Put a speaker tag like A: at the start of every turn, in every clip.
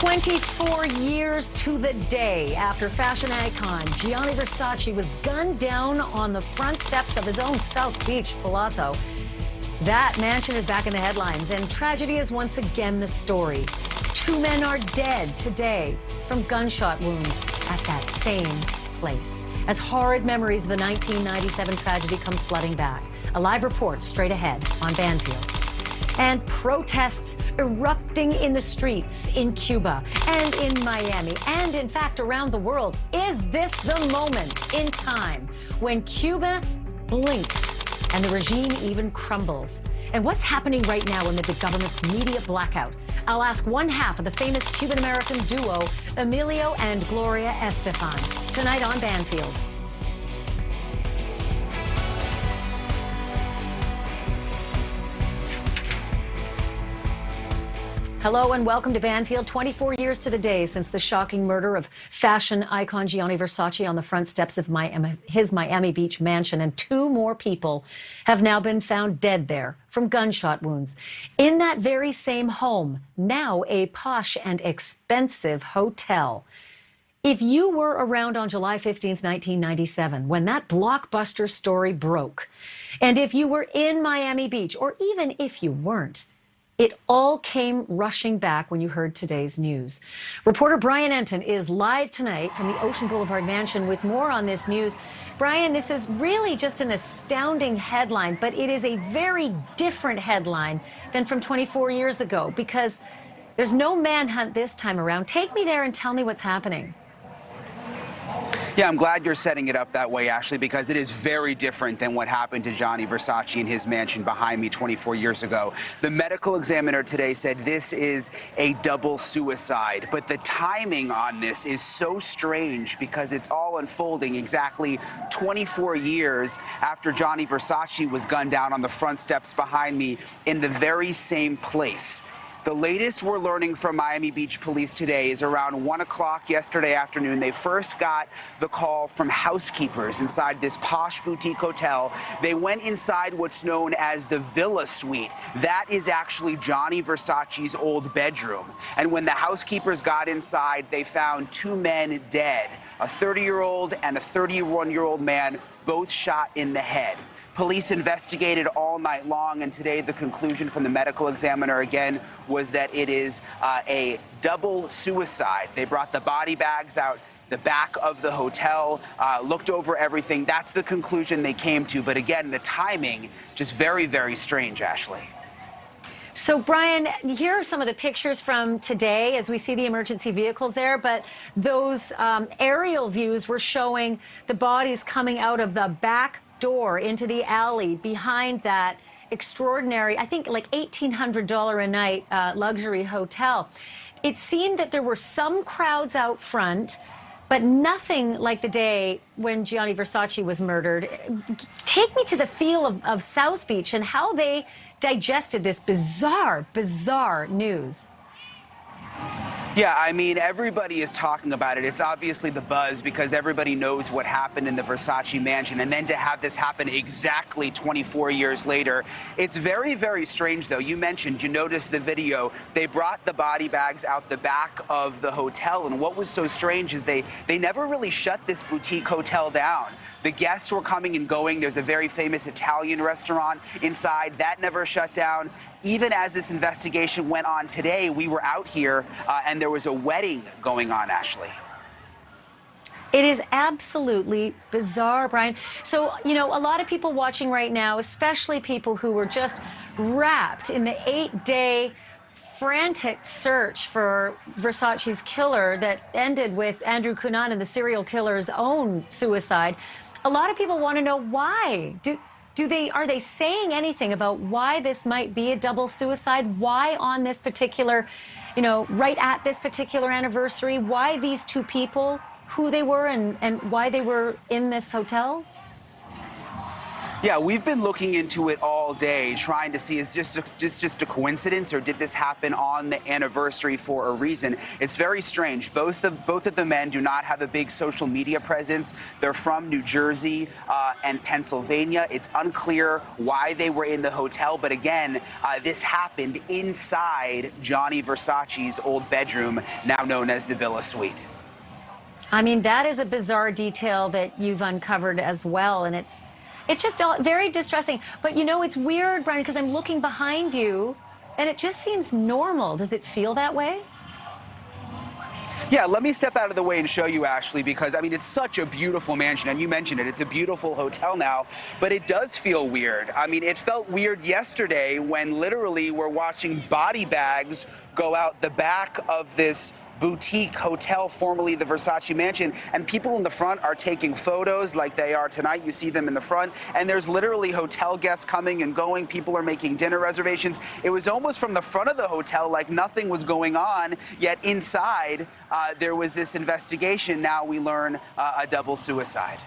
A: 24 years to the day after fashion icon Gianni Versace was gunned down on the front steps of his own South Beach palazzo. That mansion is back in the headlines, and tragedy is once again the story. 2 men are dead today from gunshot wounds at that same place, as horrid memories of the 1997 tragedy come flooding back. A live report straight ahead on Banfield. And protests erupting in the streets in Cuba and in Miami and, in fact, around the world. Is this the moment in time when Cuba blinks and the regime even crumbles? And what's happening right now amid the government's media blackout? I'll ask one half of the famous Cuban-American duo, Emilio and Gloria Estefan, tonight on Banfield. Hello and welcome to Banfield. 24 years to the day since the shocking murder of fashion icon Gianni Versace on the front steps of his Miami Beach mansion, and 2 more people have now been found dead there from gunshot wounds in that very same home, now a posh and expensive hotel. If you were around on July 15th, 1997, when that blockbuster story broke, and if you were in Miami Beach, or even if you weren't, it all came rushing back when you heard today's news. Reporter Brian Enton is live tonight from the Ocean Boulevard mansion with more on this news. Brian, this is really just an astounding headline, but it is a very different headline than from 24 years ago because there's no manhunt this time around. Take me there and tell me what's happening.
B: Yeah, I'm glad you're setting it up that way, Ashley, because it is very different than what happened to Gianni Versace in his mansion behind me 24 years ago. The medical examiner today said this is a double suicide, but the timing on this is so strange because it's all unfolding exactly 24 years after Gianni Versace was gunned down on the front steps behind me in the very same place. The latest we're learning from Miami Beach police today is around 1 o'clock yesterday afternoon. They first got the call from housekeepers inside this posh boutique hotel. They went inside what's known as the Villa Suite. That is actually Gianni Versace's old bedroom. And when the housekeepers got inside, they found 2 men dead, a 30-year-old and a 31-year-old man, both shot in the head. Police investigated all night long, and today the conclusion from the medical examiner again was that it is a double suicide. They brought the body bags out the back of the hotel, looked over everything. That's the conclusion they came to. But again, the timing just very, very strange, Ashley.
A: So, Brian, here are some of the pictures from today as we see the emergency vehicles there, but those aerial views were showing the bodies coming out of the back door into the alley behind that extraordinary, I think like $1,800 a night luxury hotel. It seemed that there were some crowds out front, but nothing like the day when Gianni Versace was murdered. Take me to the feel of South Beach and how they digested this bizarre, bizarre news.
B: Yeah, I mean, everybody is talking about it. It's obviously the buzz because everybody knows what happened in the Versace mansion. And then to have this happen exactly 24 years later, it's very, very strange, though. You mentioned, you noticed the video. They brought the body bags out the back of the hotel. And what was so strange is they never really shut this boutique hotel down. The guests were coming and going. There's a very famous Italian restaurant inside. That never shut down. Even as this investigation went on today, we were out here and there was a wedding going on, Ashley.
A: It is absolutely bizarre, Brian. So, you know, a lot of people watching right now, especially people who were just wrapped in the 8-day frantic search for Versace's killer that ended with Andrew Cunanan, the serial killer's own suicide. A lot of people want to know why. Are they saying anything about why this might be a double suicide? Why on this particular, you know, right at this particular anniversary? Why these 2 people, who they were and why they were in this hotel?
B: Yeah, we've been looking into it all day, trying to see is just a coincidence, or did this happen on the anniversary for a reason? It's very strange. Both of the men do not have a big social media presence. They're from New Jersey and Pennsylvania. It's unclear why they were in the hotel, but again, this happened inside Gianni Versace's old bedroom, now known as the Villa Suite.
A: I mean, that is a bizarre detail that you've uncovered as well, and it's just very distressing. But, you know, it's weird, Brian, because I'm looking behind you, and it just seems normal. Does it feel that way?
B: Yeah, let me step out of the way and show you, Ashley, because, I mean, it's such a beautiful mansion, and you mentioned it. It's a beautiful hotel now, but it does feel weird. I mean, it felt weird yesterday when literally we're watching body bags go out the back of this boutique hotel, formerly the Versace mansion, and people in the front are taking photos like they are tonight. You see them in the front, and there's literally hotel guests coming and going. People are making dinner reservations. It was almost from the front of the hotel like nothing was going on, yet inside there was this investigation. Now we learn a double suicide.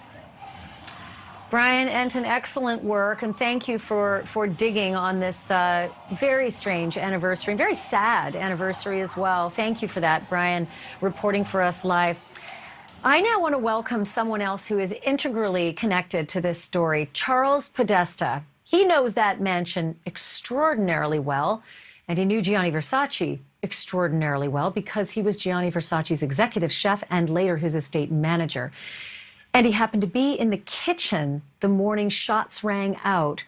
A: Brian Entin, excellent work, and thank you for digging on this very strange anniversary, very sad anniversary as well. Thank you for that, Brian, reporting for us live. I now want to welcome someone else who is integrally connected to this story, Charles PODESTA. He knows that mansion extraordinarily well, and he knew Gianni Versace extraordinarily well because he was Gianni Versace's executive chef and later his estate manager. And he happened to be in the kitchen the morning shots rang out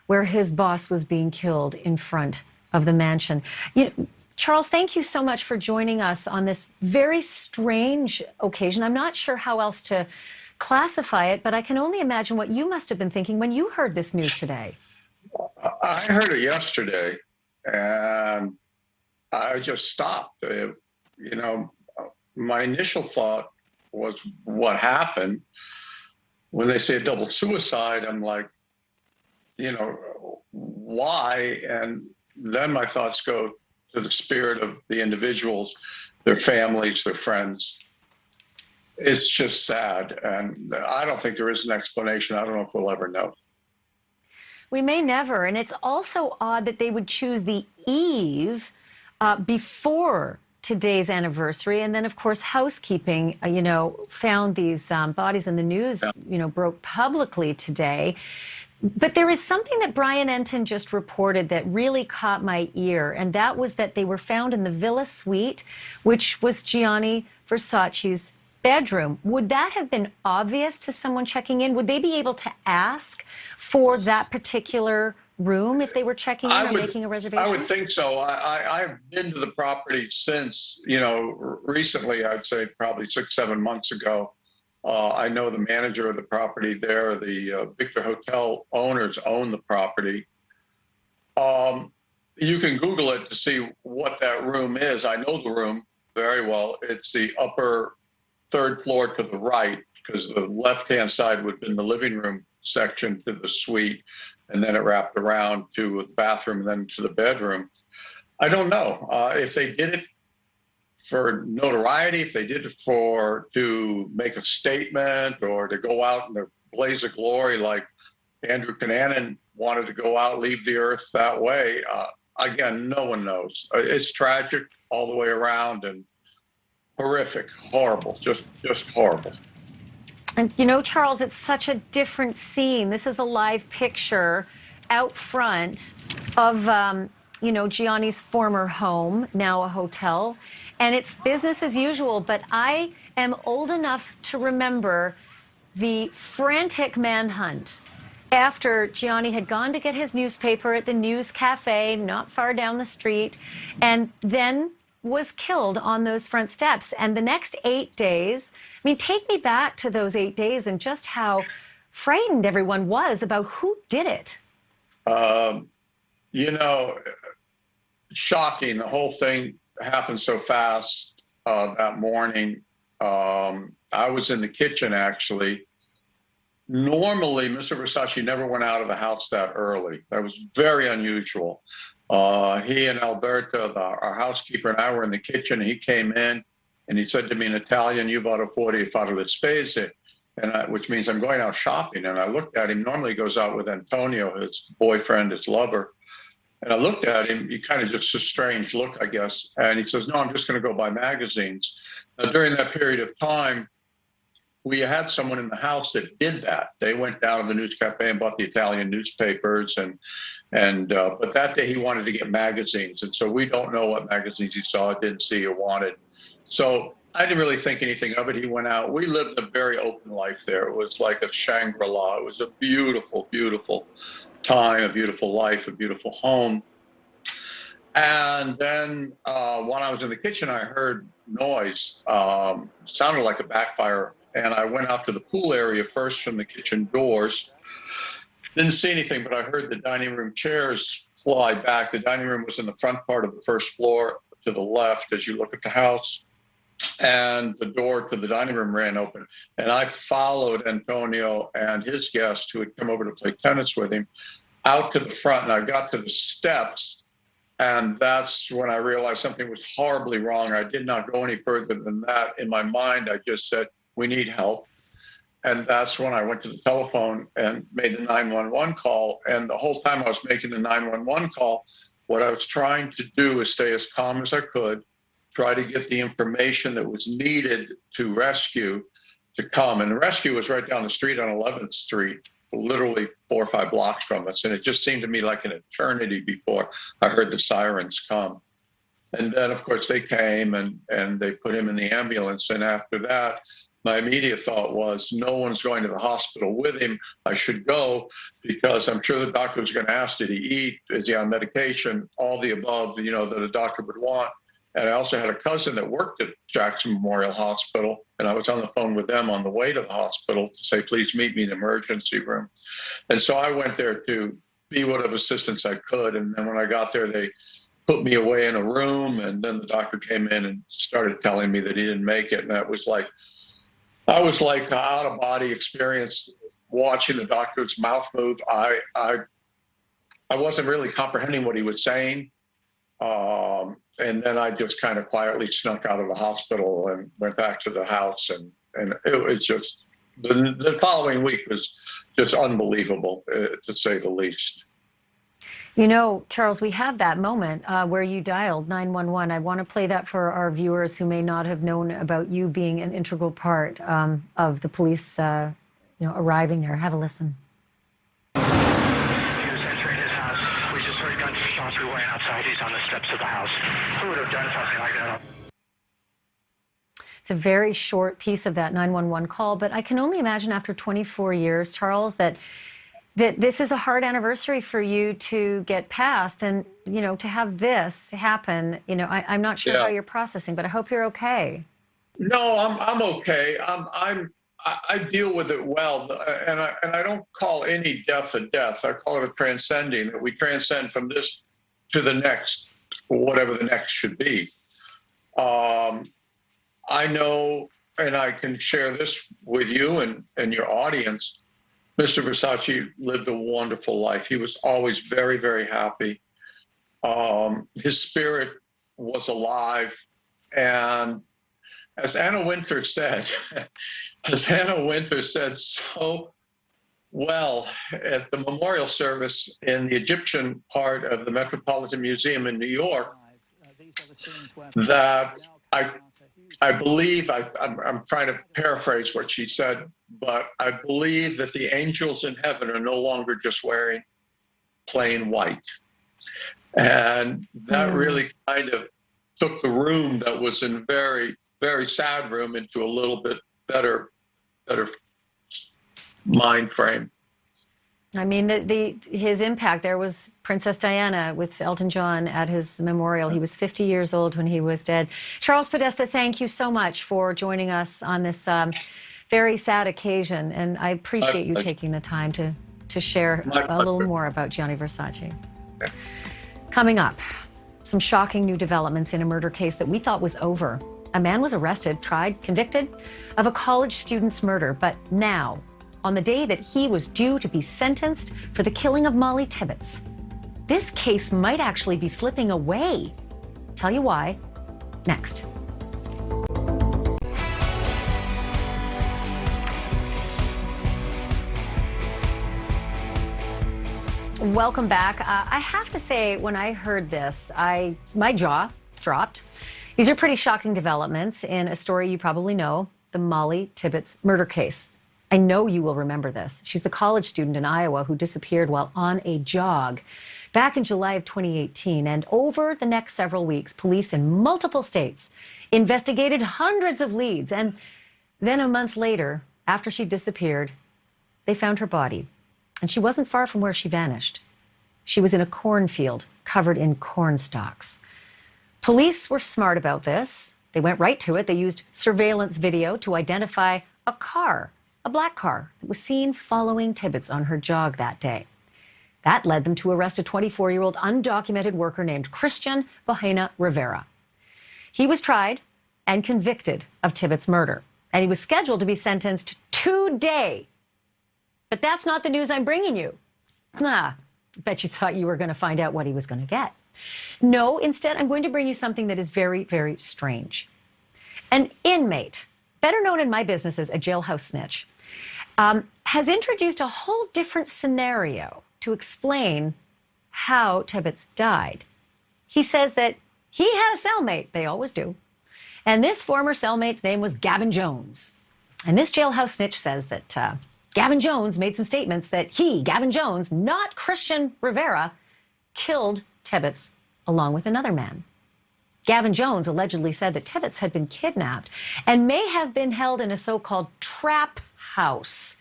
A: where his boss was being killed in front of the mansion. You know, Charles, thank you so much for joining us on this very strange occasion. I'm not sure how else to classify it, but I can only imagine what you must have been thinking when you heard this news today.
C: I heard it yesterday, and I just stopped. You know, my initial thought was what happened. When they say a double suicide, I'm like, you know, why? And then my thoughts go to the spirit of the individuals, their families, their friends. It's just sad. And I don't think there is an explanation. I don't know if we'll ever know.
A: We may never. And it's also odd that they would choose the eve before today's anniversary. And then, of course, housekeeping, you know, found these bodies, in the news, you know, broke publicly today. But there is something that Brian Entin just reported that really caught my ear, and that was that they were found in the Villa Suite, which was Gianni Versace's bedroom. Would that have been obvious to someone checking in? Would they be able to ask for that particular room if they were checking in or making a reservation?
C: I would think so. I've been to the property since, you know, recently, I'd say probably 6-7 months ago. I know the manager of the property there. The Victor Hotel owners own the property. You can Google it to see what that room is. I know the room very well. It's the upper third floor to the right, because the left-hand side would have been the living room section to the suite, and then it wrapped around to the bathroom and then to the bedroom. I don't know if they did it for notoriety, if they did it to make a statement or to go out in a blaze of glory like Andrew Cunanan wanted to go out, leave the earth that way. Again, no one knows. It's tragic all the way around and horrific, horrible, just horrible.
A: And, you know, Charles, it's such a different scene. This is a live picture out front of, you know, Gianni's former home, now a hotel. And it's business as usual. But I am old enough to remember the frantic manhunt after Gianni had gone to get his newspaper at the News Cafe, not far down the street, and then was killed on those front steps. And the next 8 days, I mean, take me back to those 8 days and just how frightened everyone was about who did it.
C: You know, shocking. The whole thing happened so fast that morning. I was in the kitchen, actually. Normally, Mr. Versace never went out of the house that early. That was very unusual. He and Alberta, our housekeeper, and I were in the kitchen. He came in and he said to me in Italian, "You vado fuori, fare le spese." which means I'm going out shopping. And I looked at him. Normally he goes out with Antonio, his boyfriend, his lover. And I looked at him. He kind of just a strange look, I guess. And he says, "No, I'm just going to go buy magazines." Now, during that period of time, we had someone in the house that did that. They went down to the news cafe and bought the Italian newspapers, but that day he wanted to get magazines, and so we don't know what magazines he saw, didn't see, or wanted. So I didn't really think anything of it. He went out. We lived a very open life there. It was like a Shangri-La. It was a beautiful, beautiful time, a beautiful life, a beautiful home. And then when I was in the kitchen, I heard noise. Sounded like a backfire. And I went out to the pool area first from the kitchen doors. Didn't see anything, but I heard the dining room chairs fly back. The dining room was in the front part of the first floor to the left as you look at the house. And the door to the dining room ran open. And I followed Antonio and his guest, who had come over to play tennis with him, out to the front. And I got to the steps. And that's when I realized something was horribly wrong. I did not go any further than that. In my mind, I just said, "We need help." And that's when I went to the telephone and made the 911 call. And the whole time I was making the 911 call, what I was trying to do is stay as calm as I could, try to get the information that was needed to rescue to come. And the rescue was right down the street on 11th Street, literally 4 or 5 blocks from us. And it just seemed to me like an eternity before I heard the sirens come. And then, of course, they came and they put him in the ambulance. And after that, my immediate thought was, no one's going to the hospital with him. I should go, because I'm sure the doctor was going to ask, did he eat? Is he on medication? All the above, that a doctor would want. And I also had a cousin that worked at Jackson Memorial Hospital, and I was on the phone with them on the way to the hospital to say, "Please meet me in the emergency room." And so I went there to be whatever assistance I could. And then when I got there, they put me away in a room, and then the doctor came in and started telling me that he didn't make it. And that was like, I was like an out-of-body experience watching the doctor's mouth move. I wasn't really comprehending what he was saying. And then I just kind of quietly snuck out of the hospital and went back to the house. And it was just, the following week was just unbelievable, to say the least.
A: Charles, we have that moment where you dialed 911. I want to play that for our viewers who may not have known about you being an integral part of the police, arriving there. Have a listen.
D: He was entering his house. We just heard gunshots. We ran outside. He's on the steps of the house. Who would have done something like that?
A: It's a very short piece of that 911 call, but I can only imagine after 24 years, Charles, that this is a hard anniversary for you to get past, and to have this happen. I'm not sure how you're processing, but I hope you're okay.
C: No, I'm okay. I deal with it well, and I don't call any death a death. I call it a transcending. That we transcend from this to the next, whatever the next should be. I know, and I can share this with you and your audience. Mr. Versace lived a wonderful life. He was always very, very happy. His spirit was alive. And as Anna Wintour said, so well at the memorial service in the Egyptian part of the Metropolitan Museum in New York, that I believe, I'm trying to paraphrase what she said, but I believe that the angels in heaven are no longer just wearing plain white. And that really kind of took the room that was in a very, very sad room into a little bit better mind frame.
A: I mean, his impact, there was Princess Diana with Elton John at his memorial. He was 50 years old when he was dead. Charles PODESTA, thank you so much for joining us on this very sad occasion. And I appreciate you taking the time to share a little more about Gianni Versace. Coming up, some shocking new developments in a murder case that we thought was over. A man was arrested, tried, convicted of a college student's murder, but now, on the day that he was due to be sentenced for the killing of Mollie Tibbetts, this case might actually be slipping away. Tell you why, next. Welcome back. I have to say, when I heard this, my jaw dropped. These are pretty shocking developments in a story you probably know, the Mollie Tibbetts murder case. I know you will remember this. She's the college student in Iowa who disappeared while on a jog back in July of 2018. And over the next several weeks, police in multiple states investigated hundreds of leads. And then a month later, after she disappeared, they found her body. And she wasn't far from where she vanished. She was in a cornfield covered in corn stalks. Police were smart about this. They went right to it. They used surveillance video to identify a car, a black car, that was seen following Tibbetts on her jog that day. That led them to arrest a 24-year-old undocumented worker named Christian Bahena Rivera. He was tried and convicted of Tibbetts' murder, and he was scheduled to be sentenced today. But that's not the news I'm bringing you. I bet you thought you were going to find out what he was going to get. No, instead, I'm going to bring you something that is very, very strange. An inmate, better known in my business as a jailhouse snitch, has introduced a whole different scenario to explain how Tibbetts died. He says that he had a cellmate, they always do, and this former cellmate's name was Gavin Jones. And this jailhouse snitch says that Gavin Jones made some statements that he, Gavin Jones, not Christian Rivera, killed Tibbetts along with another man. Gavin Jones allegedly said that Tibbetts had been kidnapped and may have been held in a so-called trap house.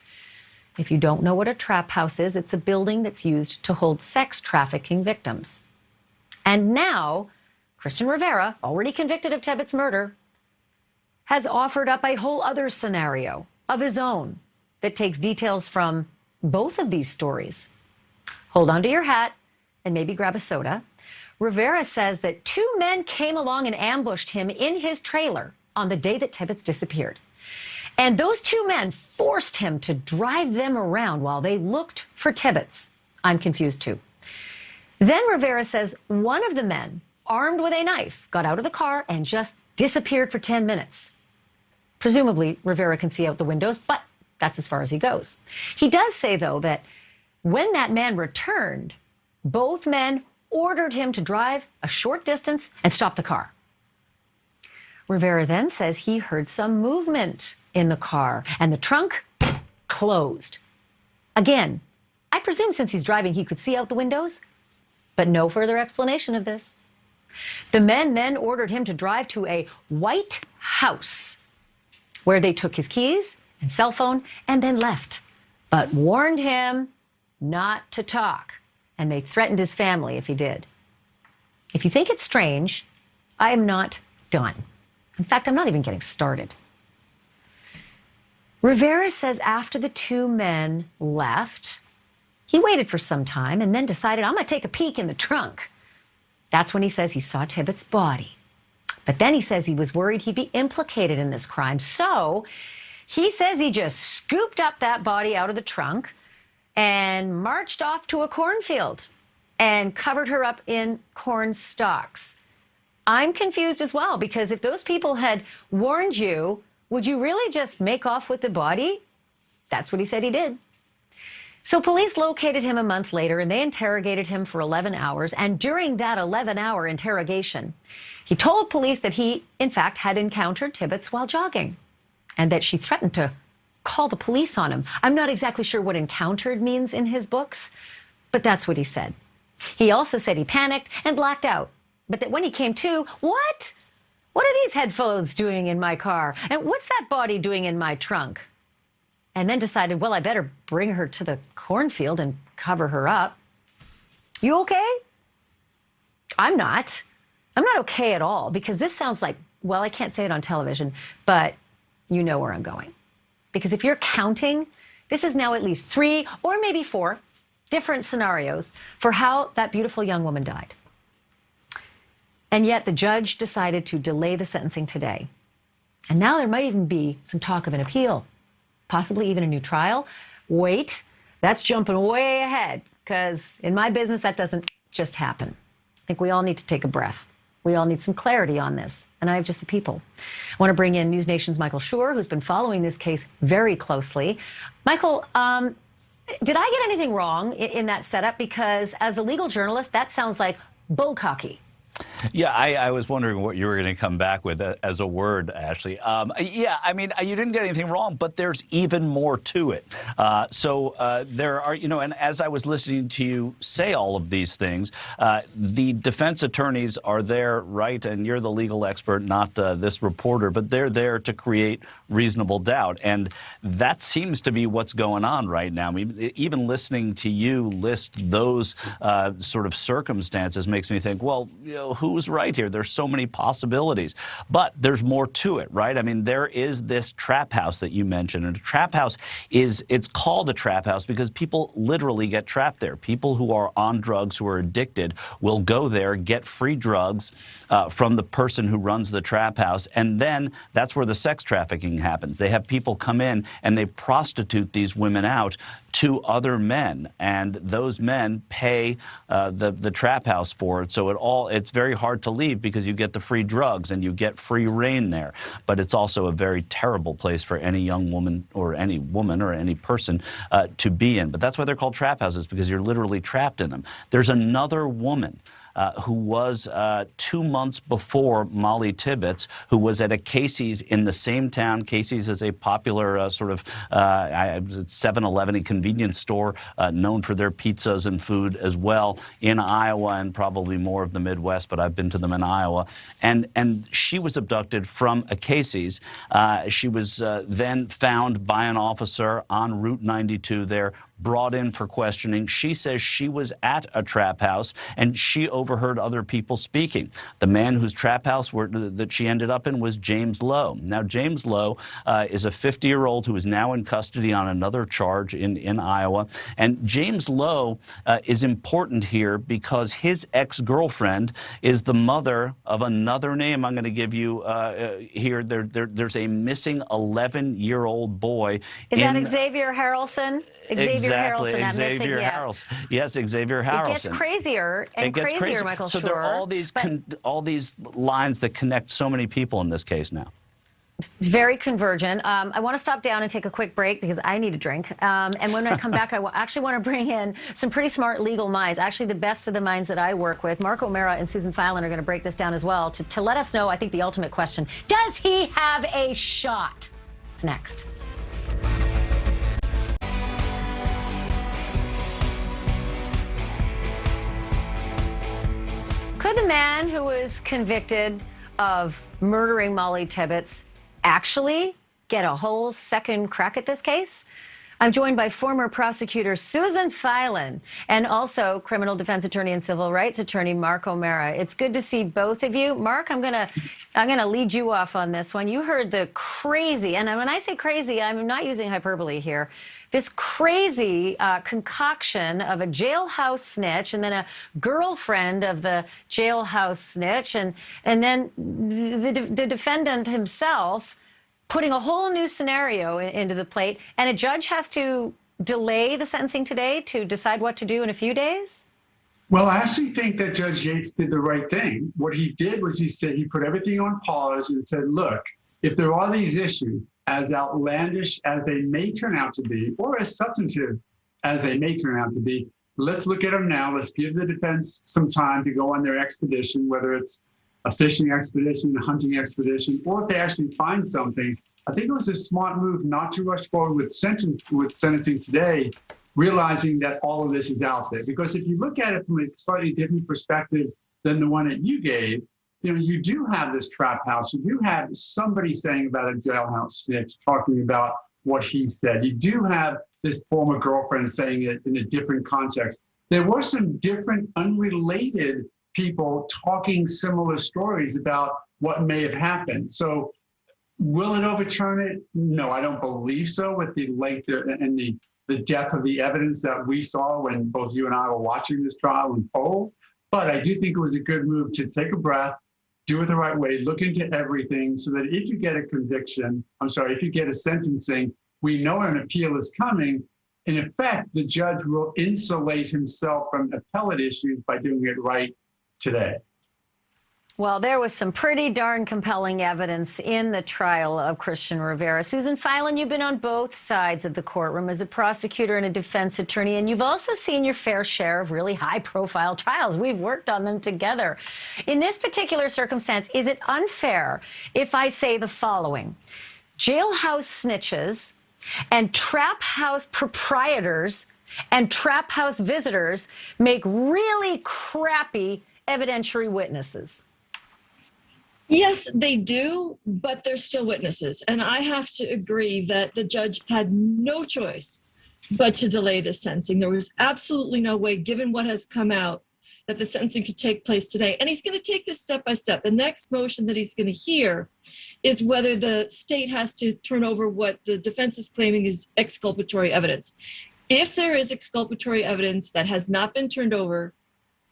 A: If you don't know what a trap house is, it's a building that's used to hold sex trafficking victims. And now, Christian Rivera, already convicted of Tibbetts' murder, has offered up a whole other scenario of his own that takes details from both of these stories. Hold on to your hat and maybe grab a soda. Rivera says that two men came along and ambushed him in his trailer on the day that Tibbetts disappeared. And those two men forced him to drive them around while they looked for Tibbetts. I'm confused too. Then Rivera says one of the men, armed with a knife, got out of the car and just disappeared for 10 minutes. Presumably, Rivera can see out the windows, but that's as far as he goes. He does say, though, that when that man returned, both men ordered him to drive a short distance and stop the car. Rivera then says he heard some movement in the car and the trunk closed. Again, I presume since he's driving he could see out the windows, but no further explanation of this. The men then ordered him to drive to a white house where they took his keys and cell phone and then left, but warned him not to talk. And they threatened his family if he did. If you think it's strange, I am not done. In fact, I'm not even getting started. Rivera says after the two men left, he waited for some time and then decided, I'm going to take a peek in the trunk. That's when he says he saw Tibbetts' body. But then he says he was worried he'd be implicated in this crime. So he says he just scooped up that body out of the trunk and marched off to a cornfield and covered her up in corn stalks. I'm confused as well, because if those people had warned you, would you really just make off with the body? That's what he said he did. So police located him a month later and they interrogated him for 11 hours. And during that 11-hour interrogation, he told police that he, in fact, had encountered Tibbetts while jogging and that she threatened to call the police on him. I'm not exactly sure what encountered means in his books, but that's what he said. He also said he panicked and blacked out, but that when he came to, what are these headphones doing in my car? And what's that body doing in my trunk? And then decided, well, I better bring her to the cornfield and cover her up. You okay? I'm not. I'm not okay at all, because this sounds like, well, I can't say it on television, but you know where I'm going. Because if you're counting, this is now at least 3 or maybe 4 different scenarios for how that beautiful young woman died. And yet the judge decided to delay the sentencing today. And now there might even be some talk of an appeal, possibly even a new trial. Wait, that's jumping way ahead, because in my business, that doesn't just happen. I think we all need to take a breath. We all need some clarity on this, and I have just the people. I want to bring in NewsNation's Michael Schur, who's been following this case very closely. Michael, Did I get anything wrong in that setup? Because as a legal journalist, that sounds like bullcocky.
E: Yeah, I was wondering what you were going to come back with as a word, Ashley. Yeah, I mean, you didn't get anything wrong, but there's even more to it. There are, you know, and as I was listening to you say all of these things, the defense attorneys are there, right? And you're the legal expert, not this reporter, but they're there to create reasonable doubt. And that seems to be what's going on right now. I mean, even listening to you list those sort of circumstances makes me think, well, you know, who's right here? There's so many possibilities, but there's more to it, right? I mean, there is this trap house that you mentioned, and a trap house it's called a trap house because people literally get trapped there. People who are on drugs, who are addicted, will go there, get free drugs from the person who runs the trap house, and then that's where the sex trafficking happens. They have people come in and they prostitute these women out to other men, and those men pay the trap house for it. So it's very hard to leave because you get the free drugs and you get free reign there. But it's also a very terrible place for any young woman or any person to be in. But that's why they're called trap houses, because you're literally trapped in them. There's another woman who was 2 months before Mollie Tibbetts, who was at a Casey's in the same town. Casey's is a popular sort of 7-Eleven convenience store known for their pizzas and food as well in Iowa and probably more of the Midwest, but I've been to them in Iowa. And she was abducted from a Casey's. She was then found by an officer on Route 92 there, brought in for questioning. She says she was at a trap house and she overheard other people speaking. The man whose trap house that she ended up in was James Lowe. Now, James Lowe is a 50-year-old who is now in custody on another charge in Iowa. And James Lowe is important here because his ex-girlfriend is the mother of another name I'm going to give you here. There's a missing 11-year-old boy.
A: Is that Xavier Harrelson?
E: Exactly,
A: Harrelson,
E: Xavier Harrelson. Yes, Xavier Harrelson.
A: It gets crazier and crazier, Michael.
E: So there are all these lines that connect so many people in this case now.
A: It's very convergent. I want to stop down and take a quick break because I need a drink. And when I come back, I actually want to bring in some pretty smart legal minds, actually the best of the minds that I work with. Mark O'Mara and Susan Filan are going to break this down as well to let us know, I think, the ultimate question. Does he have a shot? It's next. Could the man who was convicted of murdering Mollie Tibbetts actually get a whole second crack at this case? I'm joined by former prosecutor Susan Filan and also criminal defense attorney and civil rights attorney Mark O'Mara. It's good to see both of you. Mark, I'm gonna lead you off on this one. You heard the crazy, and when I say crazy, I'm not using hyperbole here, this crazy concoction of a jailhouse snitch and then a girlfriend of the jailhouse snitch and then the defendant himself putting a whole new scenario into the plate, and a judge has to delay the sentencing today to decide what to do in a few days?
F: Well, I actually think that Judge Yates did the right thing. What he did was he put everything on pause and said, look, if there are these issues, as outlandish as they may turn out to be, or as substantive as they may turn out to be, let's look at them now. Let's give the defense some time to go on their expedition, whether it's a fishing expedition, a hunting expedition, or if they actually find something. I think it was a smart move not to rush forward with sentencing today, realizing that all of this is out there. Because if you look at it from a slightly different perspective than the one that you gave, you know, you do have this trap house. You do have somebody saying about a jailhouse snitch, talking about what he said. You do have this former girlfriend saying it in a different context. There were some different unrelated people talking similar stories about what may have happened. So will it overturn it? No, I don't believe so, with the length and the depth of the evidence that we saw when both you and I were watching this trial unfold. But I do think it was a good move to take a breath, do it the right way, look into everything so that if you get if you get a sentencing, we know an appeal is coming. In effect, the judge will insulate himself from appellate issues by doing it right today.
A: Well, there was some pretty darn compelling evidence in the trial of Christian Rivera. Susan Filan, you've been on both sides of the courtroom as a prosecutor and a defense attorney, and you've also seen your fair share of really high-profile trials. We've worked on them together. In this particular circumstance, is it unfair if I say the following? Jailhouse snitches and trap house proprietors and trap house visitors make really crappy evidentiary witnesses.
G: Yes, they do, but they're still witnesses. And I have to agree that the judge had no choice but to delay the sentencing. There was absolutely no way, given what has come out, that the sentencing could take place today. And he's going to take this step by step. The next motion that he's going to hear is whether the state has to turn over what the defense is claiming is exculpatory evidence. If there is exculpatory evidence that has not been turned over,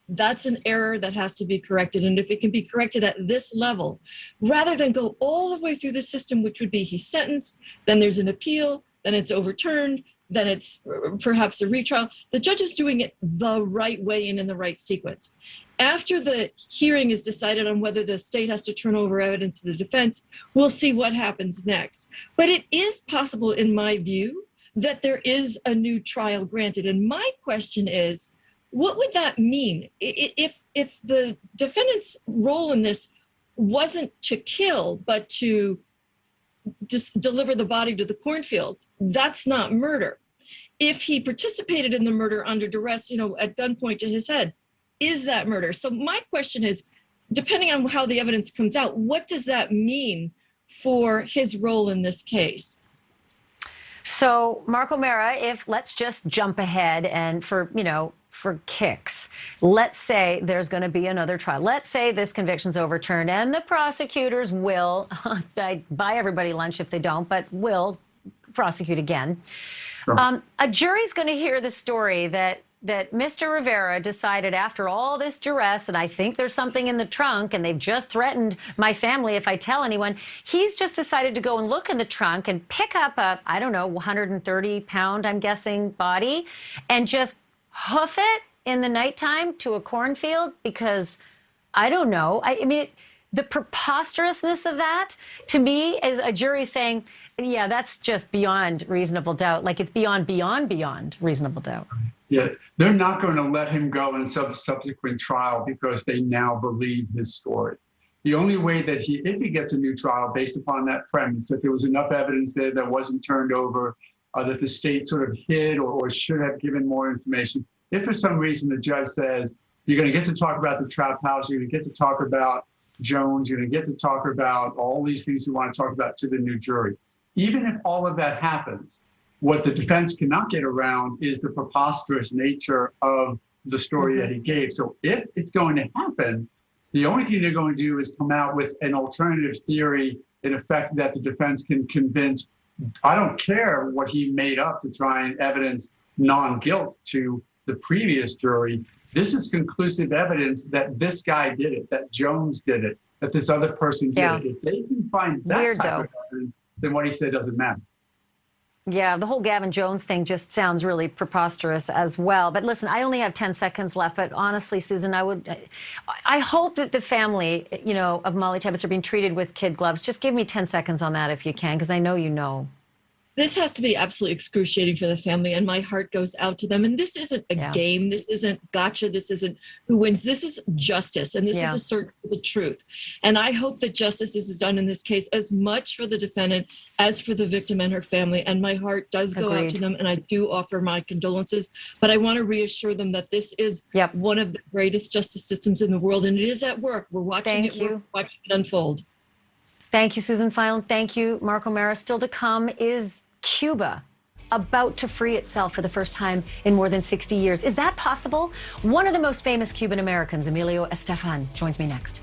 G: that's an error that has to be corrected. And if it can be corrected at this level, rather than go all the way through the system, which would be he's sentenced, then there's an appeal, then it's overturned, then it's perhaps a retrial, the judge is doing it the right way and in the right sequence. After the hearing is decided on whether the state has to turn over evidence to the defense, we'll see what happens next. But it is possible, in my view, that there is a new trial granted. And my question is, what would that mean if the defendant's role in this wasn't to kill, but to just deliver the body to the cornfield? That's not murder. If he participated in the murder under duress, at gunpoint to his head, is that murder? So my question is, depending on how the evidence comes out, what does that mean for his role in this case?
A: So, Mark O'Mara, let's just jump ahead and for kicks, let's say there's going to be another trial. Let's say this conviction's overturned and the prosecutors will, buy everybody lunch if they don't, but will prosecute again. Sure. A jury's going to hear the story that Mr. Rivera decided after all this duress, and I think there's something in the trunk, and they've just threatened my family if I tell anyone, he's just decided to go and look in the trunk and pick up a, 130-pound, I'm guessing, body, and just hoof it in the nighttime to a cornfield because, I don't know. I mean, the preposterousness of that, to me, is a jury saying, yeah, that's just beyond reasonable doubt. Like it's beyond reasonable doubt.
F: Yeah, they're not going to let him go in a subsequent trial because they now believe his story. The only way that if he gets a new trial based upon that premise, that there was enough evidence there that wasn't turned over, that the state sort of hid or should have given more information. If for some reason the judge says, you're going to get to talk about the trap house, you're going to get to talk about Jones, you're going to get to talk about all these things you want to talk about to the new jury. Even if all of that happens, what the defense cannot get around is the preposterous nature of the story that he gave. So if it's going to happen, the only thing they're going to do is come out with an alternative theory, in effect, that the defense can convince, I don't care what he made up to try and evidence non-guilt to the previous jury. This is conclusive evidence that this guy did it, that Jones did it, that this other person did it. If they can find that type of evidence, then what he said doesn't matter.
A: Yeah, the whole Gavin Jones thing just sounds really preposterous as well. But listen, I only have 10 seconds left. But honestly, Susan, I hope that the family, of Mollie Tibbetts are being treated with kid gloves. Just give me 10 seconds on that if you can, because I know you know.
G: This has to be absolutely excruciating for the family, and my heart goes out to them. And this isn't a game. This isn't gotcha. This isn't who wins. This is justice, and this is a search for the truth. And I hope that justice is done in this case as much for the defendant as for the victim and her family. And my heart does go out to them, and I do offer my condolences. But I want to reassure them that this is one of the greatest justice systems in the world, and it is at work. We're watching We're watching it unfold.
A: Thank you, Susan Filan. Thank you, Mark O'Mara. Still to come is Cuba about to free itself for the first time in more than 60 years. Is that possible? One of the most famous Cuban Americans, Emilio Estefan, joins me next.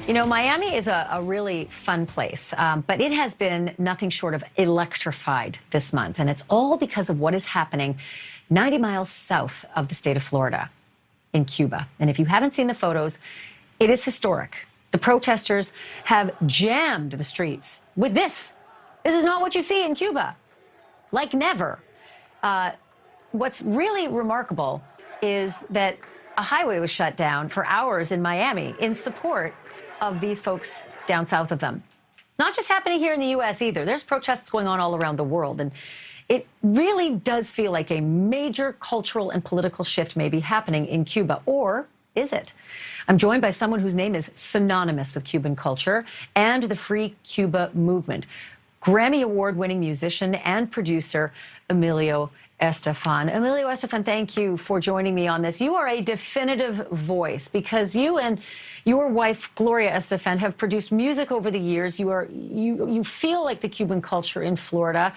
A: Miami is a really fun place, but it has been nothing short of electrified this month, and it's all because of what is happening 90 miles south of the state of Florida, in Cuba. And if you haven't seen the photos, it is historic. The protesters have jammed the streets with this. This is not what you see in Cuba. Like never. What's really remarkable is that a highway was shut down for hours in Miami in support of these folks down south of them. Not just happening here in the U.S. either. There's protests going on all around the world. And it really does feel like a major cultural and political shift may be happening in Cuba. Or is it? I'm joined by someone whose name is synonymous with Cuban culture and the Free Cuba movement. Grammy Award-winning musician and producer Emilio Estefan. Emilio Estefan, thank you for joining me on this. You are a definitive voice because you and your wife, Gloria Estefan, have produced music over the years. You feel like the Cuban culture in Florida.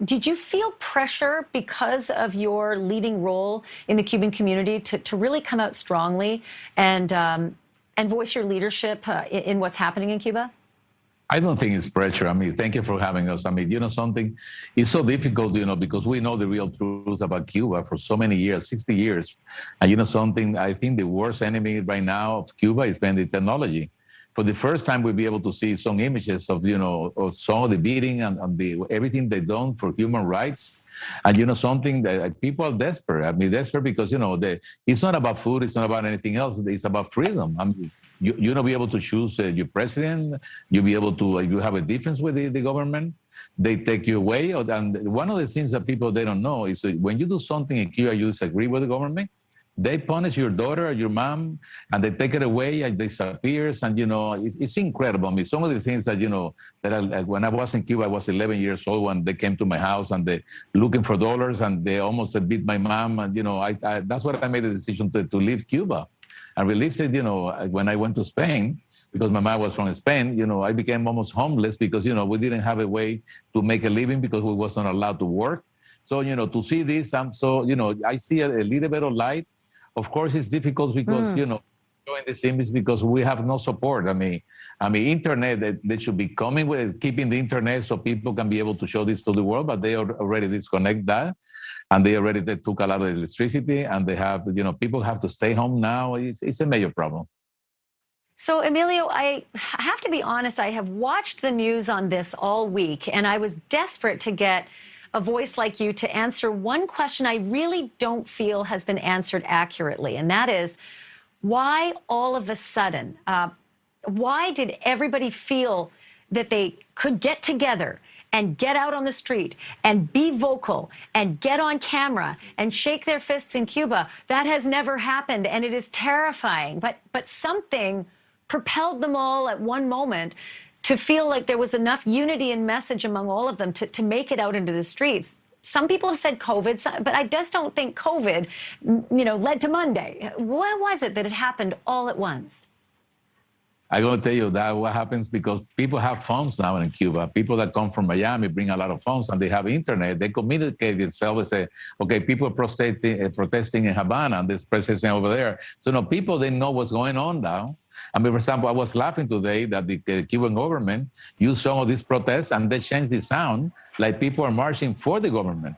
A: Did you feel pressure because of your leading role in the Cuban community to really come out strongly and voice your leadership in what's happening in Cuba?
H: I don't think it's pressure. I mean, thank you for having us. I mean, you know something, it's so difficult, you know, because we know the real truth about Cuba for so many years, 60 years. And you know something, I think the worst enemy right now of Cuba is been the technology. For the first time, we'll be able to see some images of, you know, of some of the beating and everything they've done for human rights. And you know something, that people are desperate. I mean, desperate because, you know, it's not about food, it's not about anything else. It's about freedom. I mean, you're not be able to choose your president. You'll be able to, you have a difference with the government. They take you away. And one of the things that people, they don't know is when you do something in Cuba, you disagree with the government, they punish your daughter or your mom, and they take it away, and it disappears, and, you know, it's incredible. I mean, some of the things that, you know, that when I was in Cuba, I was 11 years old when they came to my house, and they looking for dollars, and they almost beat my mom, and, you know, that's what I made the decision to leave Cuba. And released it, you know, when I went to Spain, because my mom was from Spain, you know, I became almost homeless because, you know, we didn't have a way to make a living because we wasn't allowed to work. So, you know, to see this, so, you know, I see a little bit of light. Of course, it's difficult because, you know, showing this image because we have no support. I mean, internet, they should be coming with keeping the internet so people can be able to show this to the world, but they already disconnect that. And they took a lot of electricity, and they have, you know, people have to stay home now. It's a major problem.
A: So, Emilio, I have to be honest, I have watched the news on this all week, and I was desperate to get a voice like you to answer one question I really don't feel has been answered accurately, and that is, why all of a sudden, why did everybody feel that they could get together and get out on the street and be vocal and get on camera and shake their fists in Cuba? That has never happened, and it is terrifying. But something propelled them all at one moment to feel like there was enough unity and message among all of them to make it out into the streets. Some people have said COVID, but I just don't think COVID, you know, led to Monday. Why was it that it happened all at once?
H: I'm going to tell you that what happens because people have phones now in Cuba. People that come from Miami bring a lot of phones, and they have internet. They communicate themselves and say, okay, people are protesting in Havana, and there's protesting over there. So, you know, people, they know what's going on now. I mean, for example, I was laughing today that the Cuban government used some of these protests, and they changed the sound, like people are marching for the government.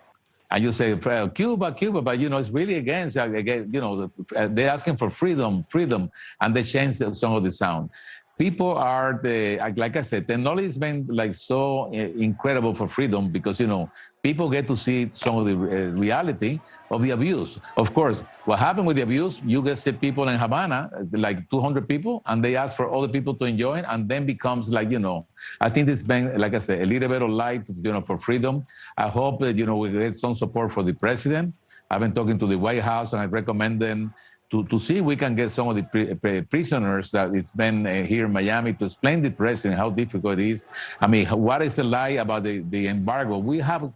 H: And you say, Cuba, Cuba, but, you know, it's really against, you know, they're asking for freedom, and they changed some of the sound. People are, like I said, technology has been like so incredible for freedom because, you know, people get to see some of the reality of the abuse. Of course, what happened with the abuse, you get see people in Havana, like 200 people, and they ask for other people to enjoy it, and then becomes like, you know, I think it's been, like I said, a little bit of light, you know, for freedom. I hope that, you know, we get some support for the president. I've been talking to the White House, and I recommend them to see if we can get some of the prisoners that it's been here in Miami to explain to the president how difficult it is. I mean, what is a lie about the embargo?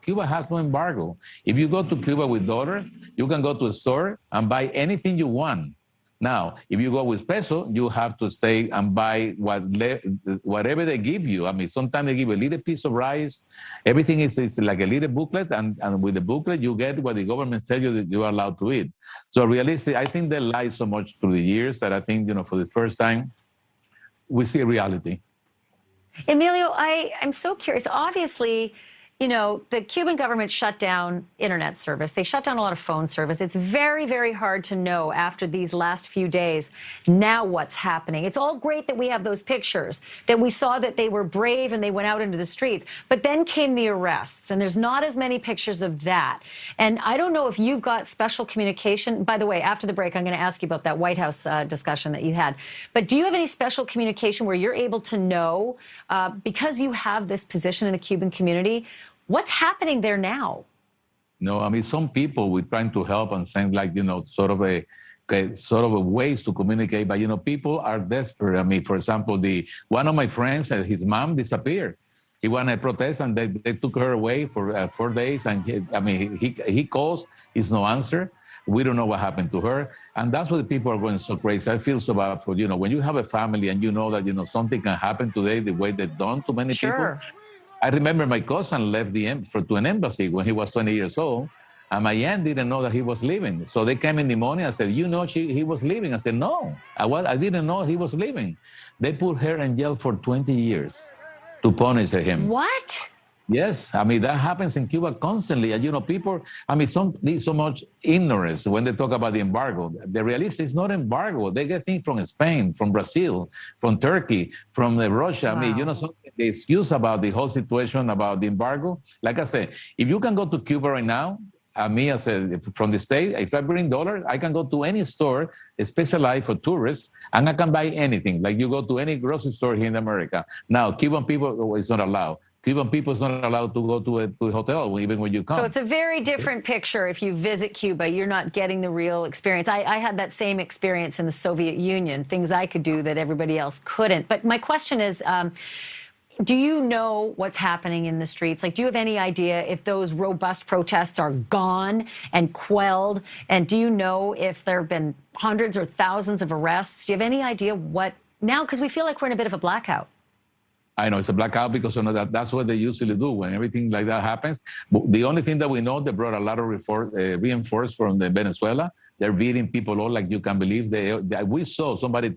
H: Cuba has no embargo. If you go to Cuba with dollar, you can go to a store and buy anything you want. Now, if you go with peso, you have to stay and buy whatever they give you. I mean, sometimes they give a little piece of rice. Everything is like a little booklet, and with the booklet, you get what the government tells you that you are allowed to eat. So realistically, I think they lie so much through the years that I think, you know, for the first time, we see reality.
A: Emilio, I'm so curious. Obviously, you know, the Cuban government shut down internet service. They shut down a lot of phone service. It's very, very hard to know after these last few days now what's happening. It's all great that we have those pictures, that we saw that they were brave and they went out into the streets. But then came the arrests, and there's not as many pictures of that. And I don't know if you've got special communication. By the way, after the break, I'm going to ask you about that White House discussion that you had. But do you have any special communication where you're able to know, because you have this position in the Cuban community, what's happening there now?
H: No, I mean, some people we're trying to help and saying like, you know, sort of a ways to communicate, but, you know, people are desperate. I mean, for example, one of my friends, his mom disappeared. He wanted to protest and they took her away for 4 days. And he calls, it's no answer. We don't know what happened to her. And that's why the people are going so crazy. I feel so bad for, you know, when you have a family and you know that, you know, something can happen today the way they've done to many people. I remember my cousin left to an embassy when he was 20 years old, and my aunt didn't know that he was leaving. So they came in the morning and said, you know, he was leaving. I said, no, I didn't know he was leaving. They put her in jail for 20 years to punish him.
A: What?
H: Yes, I mean, that happens in Cuba constantly. And, you know, people, I mean, there's so much ignorance when they talk about the embargo. The reality is not embargo. They get things from Spain, from Brazil, from Turkey, from Russia. Wow. I mean, you know, the excuse about the whole situation about the embargo. Like I said, if you can go to Cuba right now, me as from the state, if I bring dollars, I can go to any store specialized for tourists, and I can buy anything. Like you go to any grocery store here in America. Now, Cuban people is not allowed. Cuban people is not allowed to go to a hotel even when you come.
A: So it's a very different picture if you visit Cuba. You're not getting the real experience. I had that same experience in the Soviet Union, things I could do that everybody else couldn't. But my question is, do you know what's happening in the streets? Like, do you have any idea if those robust protests are gone and quelled? And do you know if there have been hundreds or thousands of arrests? Do you have any idea what now? Because we feel like we're in a bit of a blackout.
H: I know it's a blackout because you know, that's what they usually do when everything like that happens. But the only thing that we know, they brought a lot of reinforcements from Venezuela. They're beating people all like you can believe. We saw somebody,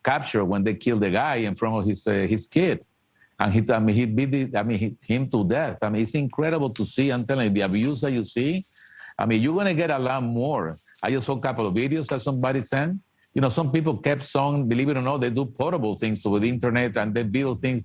H: capture when they killed the guy in front of his kid, and he beat him to death. I mean, it's incredible to see. I'm telling you, the abuse that you see. I mean, you're gonna get a lot more. I just saw a couple of videos that somebody sent. You know, some people kept saying, believe it or not, they do portable things with the internet and they build things.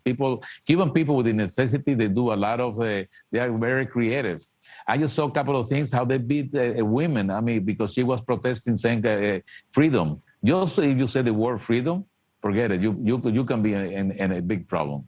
H: Cuban people with the necessity, they do a lot of, they are very creative. I just saw a couple of things, how they beat a woman, I mean, because she was protesting saying freedom. Just if you say the word freedom, forget it. You can be in a big problem.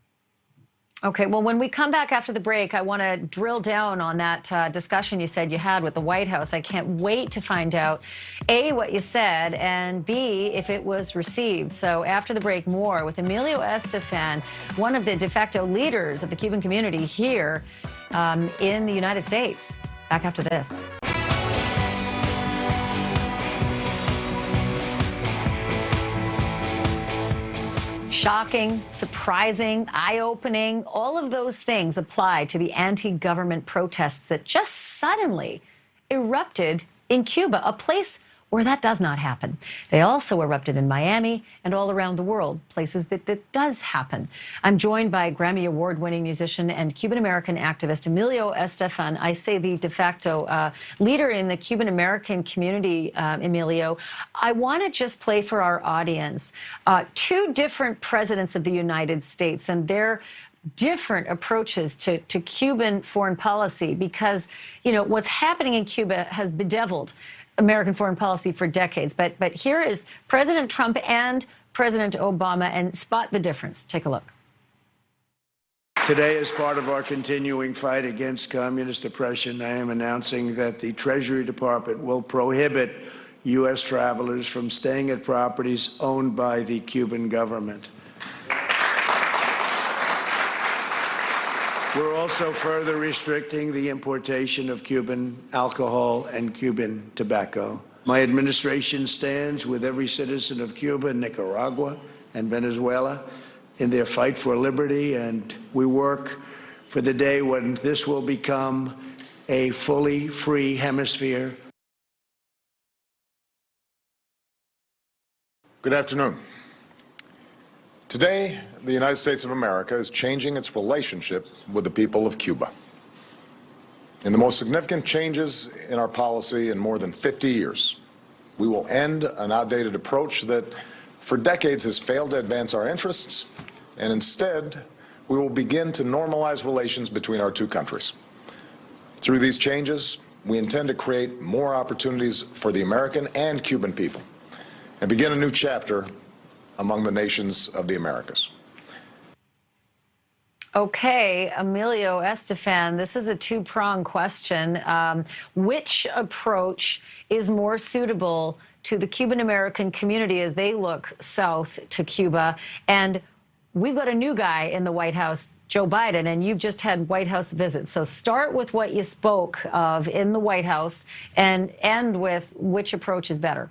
A: Okay, well, when we come back after the break, I want to drill down on that discussion you said you had with the White House. I can't wait to find out, A, what you said, and B, if it was received. So after the break, more with Emilio Estefan, one of the de facto leaders of the Cuban community here in the United States. Back after this. Shocking, surprising, eye-opening, all of those things apply to the anti-government protests that just suddenly erupted in Cuba, a place where that does not happen. They also erupted in Miami and all around the world, places that does happen. I'm joined by Grammy Award-winning musician and Cuban-American activist Emilio Estefan. I say the de facto leader in the Cuban-American community, Emilio. I want to just play for our audience two different presidents of the United States and their different approaches to Cuban foreign policy, because, you know, what's happening in Cuba has bedeviled American foreign policy for decades. But here is President Trump and President Obama, and spot the difference. Take a look.
I: Today, as part of our continuing fight against communist oppression, I am announcing that the Treasury Department will prohibit U.S. travelers from staying at properties owned by the Cuban government. We're also further restricting the importation of Cuban alcohol and Cuban tobacco. My administration stands with every citizen of Cuba, Nicaragua, and Venezuela in their fight for liberty, and we work for the day when this will become a fully free hemisphere.
J: Good afternoon. Today, the United States of America is changing its relationship with the people of Cuba. In the most significant changes in our policy in more than 50 years, we will end an outdated approach that for decades has failed to advance our interests, and instead, we will begin to normalize relations between our two countries. Through these changes, we intend to create more opportunities for the American and Cuban people and begin a new chapter among the nations of the Americas.
A: Okay, Emilio Estefan, this is a two-pronged question. Which approach is more suitable to the Cuban-American community as they look south to Cuba? And we've got a new guy in the White House, Joe Biden, and you've just had White House visits. So start with what you spoke of in the White House and end with which approach is better.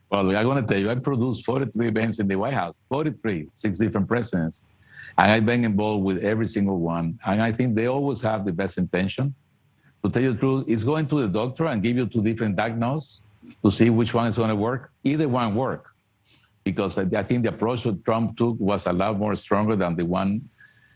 H: Well, I'm going to tell you, I produced 43 events in the White House, 43, 6 different presidents. And I've been involved with every single one. And I think they always have the best intention. To tell you the truth, it's going to the doctor and give you 2 different diagnoses to see which one is going to work. Either one work. Because I think the approach that Trump took was a lot more stronger than the one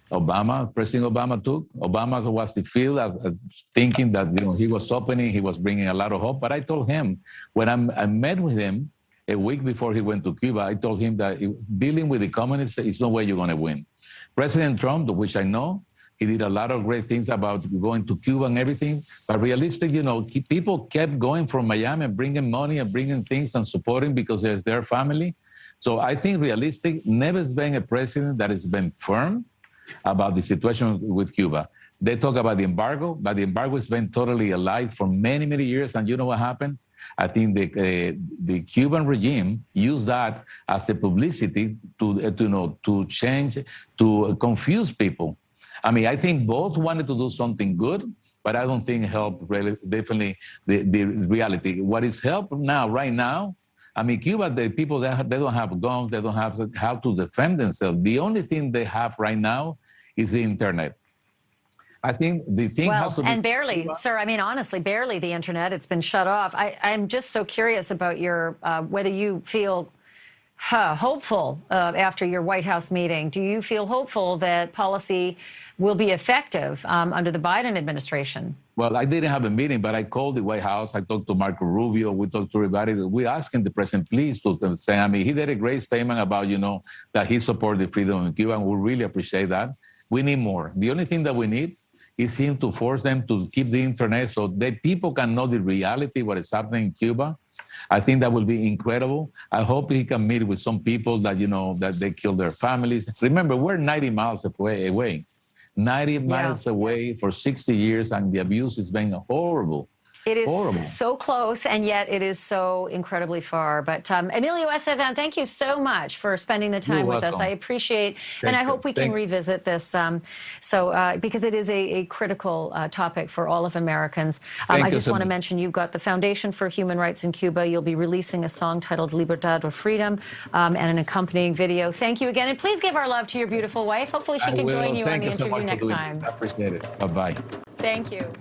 H: President Obama took. Obama was the field of thinking that he was opening, he was bringing a lot of hope. But I told him, when I met with him a week before he went to Cuba, I told him that dealing with the communists is no way you're going to win. President Trump, which I know, he did a lot of great things about going to Cuba and everything. But realistic, people kept going from Miami and bringing money and bringing things and supporting because it's their family. So I think realistic, never has been a president that has been firm about the situation with Cuba. They talk about the embargo, but the embargo has been totally a lie for many, many years. And you know what happens? I think the Cuban regime used that as a publicity to change, to confuse people. I mean, I think both wanted to do something good, but I don't think helped really, definitely the reality. What is help now, right now, I mean, Cuba, the people, they don't have guns, they don't have how to defend themselves. The only thing they have right now is the internet. I think the thing has to be...
A: and barely, sir, I mean, honestly, barely the internet. It's been shut off. I'm just so curious about your, whether you feel hopeful after your White House meeting. Do you feel hopeful that policy will be effective under the Biden administration?
H: Well, I didn't have a meeting, but I called the White House. I talked to Marco Rubio. We talked to everybody. We asking the president, please, to say, I mean, he did a great statement about, that he supported the freedom in Cuba, and we really appreciate that. We need more. The only thing that we need is him to force them to keep the internet so that people can know the reality, what is happening in Cuba. I think that will be incredible. I hope he can meet with some people that, that they killed their families. Remember, we're 90 miles away. 90 miles away for 60 years, and the abuse has been horrible.
A: It is
H: horrible.
A: So close, and yet it is so incredidly far. But Emilio Estefan, thank you so much for spending the time with us. I appreciate, and I hope we can revisit this. Because it is a critical topic for all of Americans. I just want to mention you've got the Foundation for Human Rights in Cuba. You'll be releasing a song titled Libertad or Freedom and an accompanying video. Thank you again, and please give our love to your beautiful wife. Hopefully she can join you on the interview next time.
H: I appreciate it. Bye-bye.
A: Thank you.